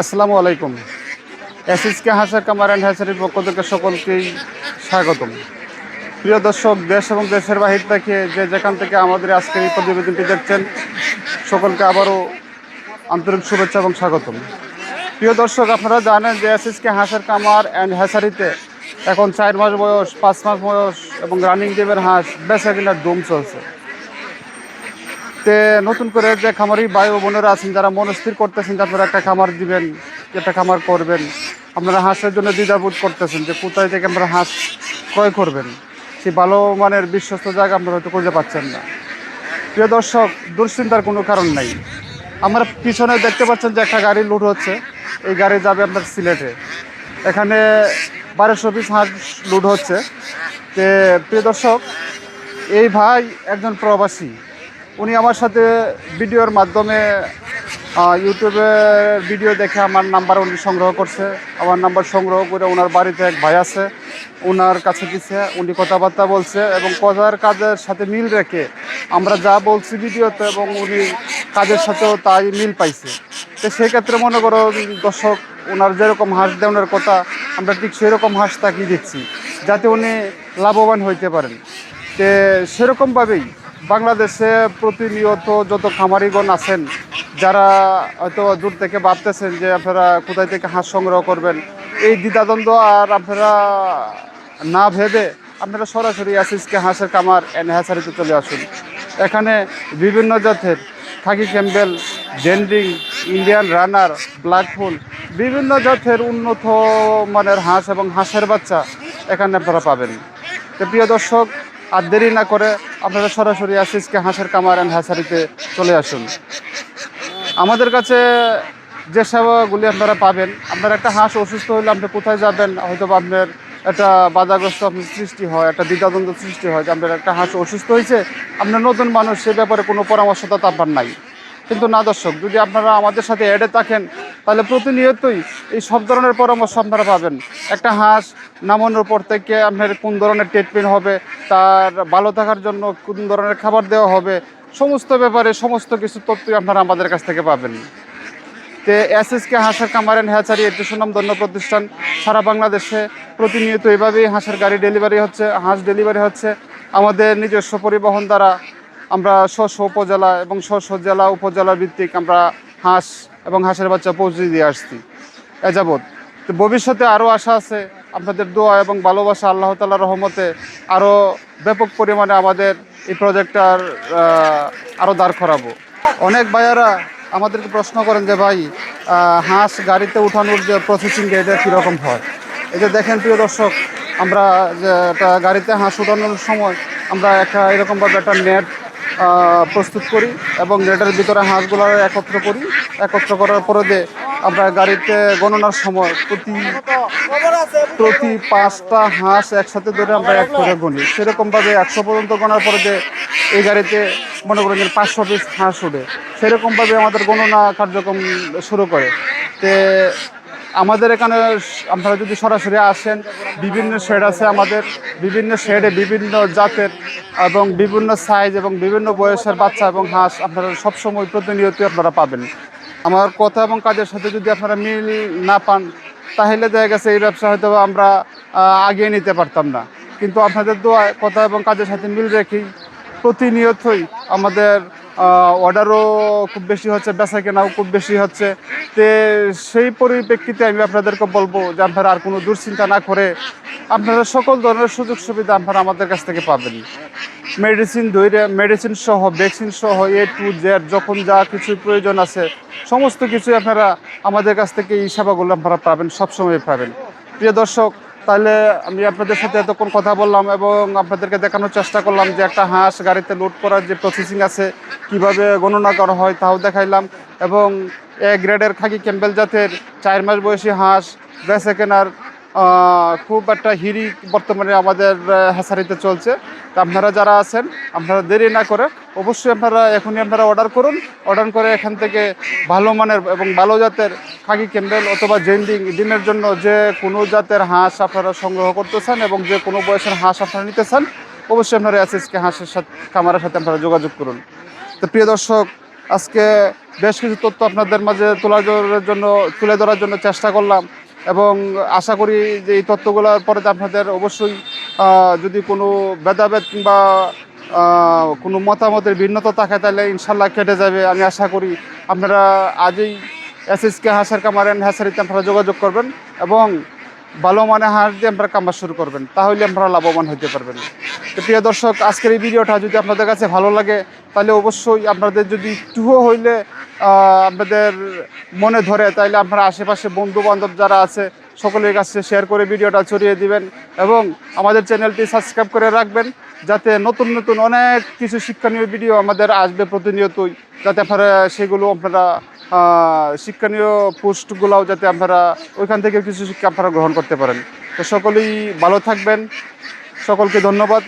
আসসালামু আলাইকুম। এসএসকে হাঁসের কামার অ্যান্ড হ্যাচারির পক্ষ থেকে সকলকেই স্বাগতম। প্রিয় দর্শক, দেশ এবং দেশের বাহির থেকে যে যেখান থেকে আমাদের আজকের এই প্রতিবেদনটি দেখছেন, সকলকে আবারও আন্তরিক শুভেচ্ছা এবং স্বাগতম। প্রিয় দর্শক, আপনারা জানেন যে এসএসকে হাঁসের কামার অ্যান্ড হ্যাচারিতে এখন 4 মাস বয়স, 5 মাস বয়স এবং রানিং ডিমের হাঁস বেচা কেনার ধুম চলছে। তে নতুন করে যে খামারি ভাই ও বোনেরা আছেন, যারা মনস্থির করতেছেন যে আপনারা একটা খামার দিবেন, একটা খামার করবেন, আপনারা হাঁসের জন্য দ্বিধাবোধ করতেছেন যে কোথায় থেকে আপনারা হাঁস ক্রয় করবেন, সেই ভালো মানের বিশ্বস্ত জায়গা আপনারা হয়তো খুঁজে পাচ্ছেন না। প্রিয় দর্শক, দুশ্চিন্তার কোনো কারণ নাই। আমরা পিছনে দেখতে পাচ্ছেন যে একটা গাড়ি লুট হচ্ছে। এই গাড়ি যাবে আপনার সিলেটে। এখানে 1200 পিস হাঁস লুট হচ্ছে। তে প্রিয় দর্শক, এই ভাই একজন প্রবাসী। উনি আমার সাথে ভিডিওর মাধ্যমে ইউটিউবে ভিডিও দেখে আমার নাম্বার উনি সংগ্রহ করছে। আমার নাম্বার সংগ্রহ করে ওনার বাড়িতে এক ভাই আছে, ওনার কাছে দিচ্ছে। উনি কথাবার্তা বলছে এবং কথার কাজের সাথে মিল রেখে আমরা যা বলছি ভিডিওতে এবং উনি কাজের সাথেও তাই মিল পাইছে। তো সেই ক্ষেত্রে মনে করো দর্শক, ওনার যেরকম হাঁস দেওয়ার কথা আমরা ঠিক সেরকম হাঁস তাকিয়ে দিচ্ছি, যাতে উনি লাভবান হইতে পারেন। তো সেরকমভাবেই বাংলাদেশে প্রতিনিয়ত যত খামারিগণ আছেন, যারা হয়তো দূর থেকে ভাবতেছেন যে আপনারা কোথায় থেকে হাঁস সংগ্রহ করবেন, এই দ্বিধাদ্বন্দ্ব আর আপনারা না ভেবে আপনারা সরাসরি এসএসকে হাঁসের কামার অ্যান্ড হ্যাচারিতে চলে আসুন। এখানে বিভিন্ন জাতের খাকি ক্যাম্বেল, জেন্ডিং, ইন্ডিয়ান রানার, ব্ল্যাকফুল, বিভিন্ন জাতের উন্নত মানের হাঁস এবং হাঁসের বাচ্চা এখানে আপনারা পাবেন। তো প্রিয় দর্শক, আর দেরি না করে আপনারা সরাসরি এসএসকে হাঁসের কামার অ্যান্ড হ্যাচারিতে চলে আসুন। আমাদের কাছে যে সেবাগুলি আপনারা পাবেন, আপনার একটা হাঁস অসুস্থ হলে আপনি কোথায় যাবেন, হয়তো আপনার একটা বাধাগ্রস্ত আপনার সৃষ্টি হয়, একটা দ্বিধাদ্বন্দ্ব সৃষ্টি হয় যে আপনার একটা হাঁস অসুস্থ হয়েছে, আপনার নতুন মানুষ, সে ব্যাপারে কোনো পরামর্শদাতা আপনার নাই। কিন্তু না দর্শক, যদি আপনারা আমাদের সাথে অ্যাডে থাকেন, তাহলে প্রতিনিয়তই এই সব ধরনের পরামর্শ আপনারা পাবেন। একটা হাঁস নামানোর পর থেকে আপনার কোন ধরনের ট্রিটমেন্ট হবে, তার ভালো থাকার জন্য কোন ধরনের খাবার দেওয়া হবে, সমস্ত ব্যাপারে সমস্ত কিছু তথ্যই আপনারা আমাদের কাছ থেকে পাবেন। তো এসএসকে হাঁসের কামার অ্যান্ড হ্যাচারি একটি সুনামধন্য প্রতিষ্ঠান। সারা বাংলাদেশে প্রতিনিয়ত এভাবেই হাঁসের গাড়ি ডেলিভারি হচ্ছে, হাঁস ডেলিভারি হচ্ছে। আমাদের নিজস্ব পরিবহন দ্বারা আমরা স্ব উপজেলা এবং জেলা উপজেলা ভিত্তিক আমরা হাঁস এবং হাঁসের বাচ্চা পৌঁছে দিয়ে আসছি এ যাবৎ। তো ভবিষ্যতে আরও আশা আছে, আপনাদের দোয়া এবং ভালোবাসা, আল্লাহ তাআলার রহমতে আরও ব্যাপক পরিমাণে আমাদের এই প্রজেক্টটার আরও দাঁড় করাবো। অনেক ভাইয়ারা আমাদেরকে প্রশ্ন করেন যে ভাই, হাঁস গাড়িতে উঠানোর যে প্রসেসিং এটা কীরকম হয়। এই যে দেখেন প্রিয় দর্শক, আমরা যে একটা গাড়িতে হাঁস উঠানোর সময় আমরা একটা এরকমভাবে একটা নেট প্রস্তুত করি এবং নেটের ভিতরে হাঁসগুলো একত্র করার পরে দিয়ে আমরা গাড়িতে গণনার সময় প্রতি 5টা হাঁস একসাথে ধরে আমরা এক করে গণি। সেরকমভাবে 100 পর্যন্ত গণার পরে যে এই গাড়িতে মনে করেন যে 500 পিস হাঁস উঠে, সেরকমভাবে আমাদের গণনা কার্যক্রম শুরু করে। তে আমাদের এখানে আপনারা যদি সরাসরি আসেন, বিভিন্ন শেড আছে আমাদের, বিভিন্ন শেডে বিভিন্ন জাতের এবং বিভিন্ন সাইজ এবং বিভিন্ন বয়সের বাচ্চা এবং হাঁস আপনারা সবসময় প্রতিনিয়তই আপনারা পাবেন। আমার কথা এবং কাজের সাথে যদি আপনারা মিল না পান, তাহলে দেখা গেছে এই ব্যবসা হয়তো আমরা আগিয়ে নিতে পারতাম না। কিন্তু আপনাদের দোয়ায় কথা এবং কাজের সাথে মিল রেখেই প্রতিনিয়তই আমাদের অর্ডারও খুব বেশি হচ্ছে, বেচা কেনাও খুব বেশি হচ্ছে। তো সেই পরিপ্রেক্ষিতে আমি আপনাদেরকে বলবো যে আপনারা আর কোনো দুশ্চিন্তা না করে আপনারা সকল ধরনের সুযোগ সুবিধা আপনারা আমাদের কাছ থেকে পাবেন। মেডিসিন সহ, ভ্যাকসিন সহ, A to Z যখন যা কিছু প্রয়োজন আছে সমস্ত কিছুই আপনারা আমাদের কাছ থেকে এই সেবাগুলো আপনারা পাবেন, সবসময় পাবেন। প্রিয় দর্শক, তাহলে আমি আপনাদের সাথে এতক্ষণ কথা বললাম এবং আপনাদেরকে দেখানোর চেষ্টা করলাম যে একটা হাঁস গাড়িতে লোড করার যে প্রসেসিং আছে, কিভাবে গণনা করা হয় তাও দেখাইলাম। এবং এ গ্রেডের খাকি ক্যাম্বেল জাতের 4 মাস বয়সী হাঁস বেচা কেনার খুব একটা হিড়িক বর্তমানে আমাদের হ্যাচারিতে চলছে। তা আপনারা যারা আছেন, আপনারা দেরি না করে অবশ্যই আপনারা এখনই আপনারা অর্ডার করুন। অর্ডার করে এখান থেকে ভালো মানের এবং ভালো জাতের খাকি ক্যাম্বেল অথবা জেন্ডিং ডিমের জন্য যে কোনো জাতের হাঁস আপনারা সংগ্রহ করতে চান এবং যে কোনো বয়সের হাঁস আপনারা নিতে চান, অবশ্যই আপনারা এসএসকে হাঁসের সাথে কামারের সাথে আপনারা যোগাযোগ করুন। তো প্রিয় দর্শক, আজকে বেশ কিছু তথ্য আপনাদের মাঝে তুলে ধরার জন্য চেষ্টা করলাম এবং আশা করি যে এই তথ্যগুলোর পরে আপনাদের অবশ্যই যদি কোনো ভেদাভেদ কিংবা কোনো মতামতের ভিন্নতা থাকে তাহলে ইনশাল্লাহ কেটে যাবে। আমি আশা করি আপনারা আজই SSK হাঁসের কামার অ্যান্ড হ্যাচারিতে আপনারা যোগাযোগ করবেন এবং ভালো মানে হাঁস দিয়ে আপনারা কামার শুরু করবেন, তাহলে আপনারা লাভবান হতে পারবেন। তো প্রিয় দর্শক, আজকের এই ভিডিওটা যদি আপনাদের কাছে ভালো লাগে তাহলে অবশ্যই আপনাদের যদি একটুও হইলে আপনাদের মনে ধরে তাহলে আপনারা আশেপাশে বন্ধু বান্ধব যারা আছে সকলের কাছে শেয়ার করে ভিডিওটা ছড়িয়ে দিবেন এবং আমাদের চ্যানেলটি সাবস্ক্রাইব করে রাখবেন, যাতে নতুন নতুন অনেক কিছু শিক্ষণীয় ভিডিও আমাদের আসবে প্রতিনিয়তই, যাতে আপনারা শিক্ষণীয় পোস্টগুলোও যাতে আপনারা ওইখান থেকে কিছু শিক্ষা আপনারা গ্রহণ করতে পারেন। তো সকলেই ভালো থাকবেন, সকলকে ধন্যবাদ।